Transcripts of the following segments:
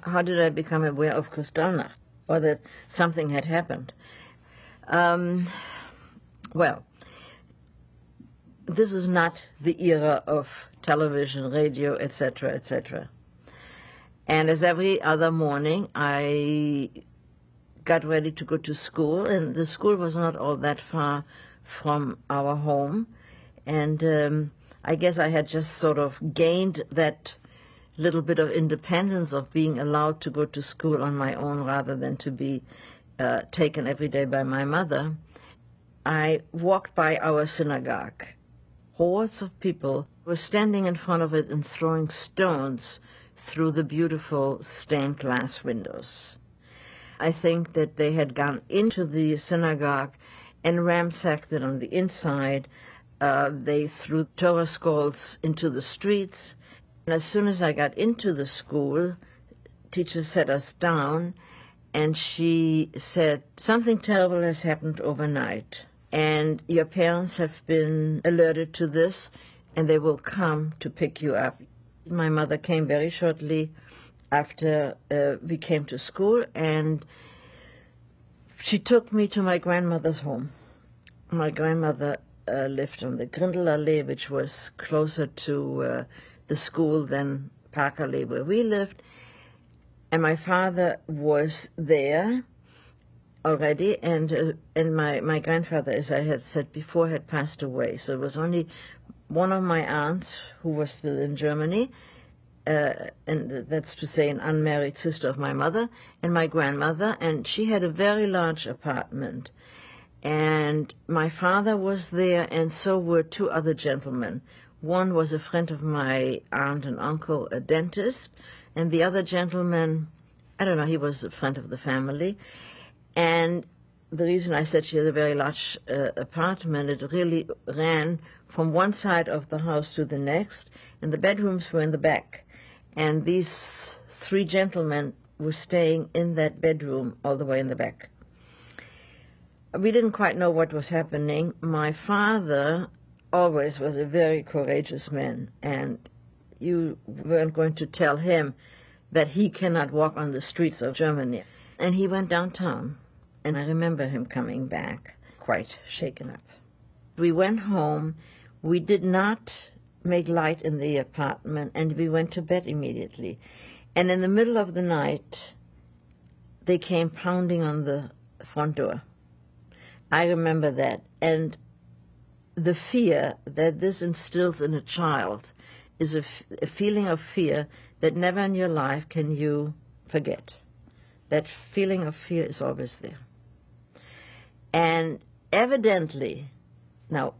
how did I become aware of Kristallnacht, or that something had happened? Well, this is not the era of television, radio, etc., etc. And as every other morning, I got ready to go to school, and the school was not all that far from our home. And I guess I had just sort of gained that little bit of independence of being allowed to go to school on my own rather than to be taken every day by my mother. I walked by our synagogue. Hordes of people were standing in front of it and throwing stones through the beautiful stained glass windows. I think that they had gone into the synagogue and ransacked it on the inside. They threw Torah scrolls into the streets. And as soon as I got into the school, teacher sat us down, and she said, "Something terrible has happened overnight, and your parents have been alerted to this, and they will come to pick you up." My mother came very shortly after we came to school, and she took me to my grandmother's home. My grandmother lived on the Grindelallee, which was closer to the school than Parkallee, where we lived. And my father was there already, and my grandfather, as I had said before, had passed away. So it was only one of my aunts who was still in Germany, and that's to say an unmarried sister of my mother, and my grandmother, and she had a very large apartment. And my father was there, and so were two other gentlemen. One was a friend of my aunt and uncle, a dentist, and the other gentleman, I don't know, he was a friend of the family. And the reason I said she had a very large apartment, it really ran from one side of the house to the next, and the bedrooms were in the back. And these three gentlemen were staying in that bedroom all the way in the back. We didn't quite know what was happening. My father always was a very courageous man, and you weren't going to tell him that he cannot walk on the streets of Germany. And he went downtown, and I remember him coming back quite shaken up. We went home. We did not make light in the apartment, and we went to bed immediately. And in the middle of the night, they came pounding on the front door. I remember that. And the fear that this instills in a child is a feeling of fear that never in your life can you forget. That feeling of fear is always there. And evidently, now,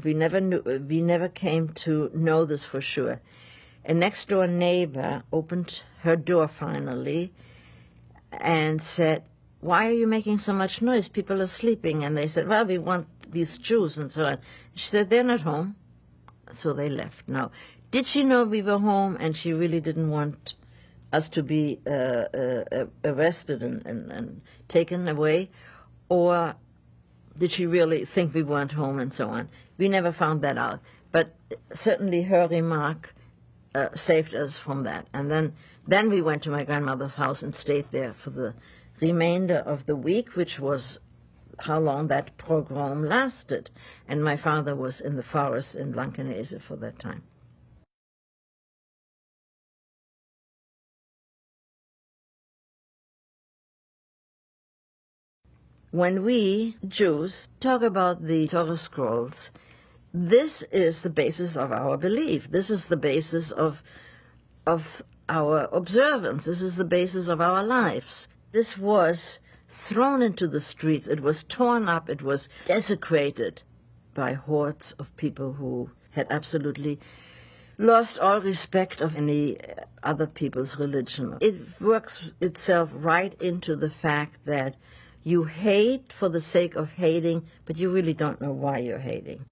we never came to know this for sure. A next-door neighbor opened her door finally and said, "Why are you making so much noise? People are sleeping." And they said, "Well, we want these Jews," and so on. She said, "They're not home." So they left. Now, did she know we were home and she really didn't want us to be arrested and taken away? Or did she really think we weren't home and so on? We never found that out. But certainly her remark saved us from that. And then we went to my grandmother's house and stayed there for the remainder of the week, which was how long that pogrom lasted. And my father was in the forest in Blankenese for that time. When we Jews talk about the Torah scrolls, this is the basis of our belief. This is the basis of our observance. This is the basis of our lives. This was thrown into the streets. It was torn up. It was desecrated by hordes of people who had absolutely lost all respect of any other people's religion. It works itself right into the fact that you hate for the sake of hating, but you really don't know why you're hating.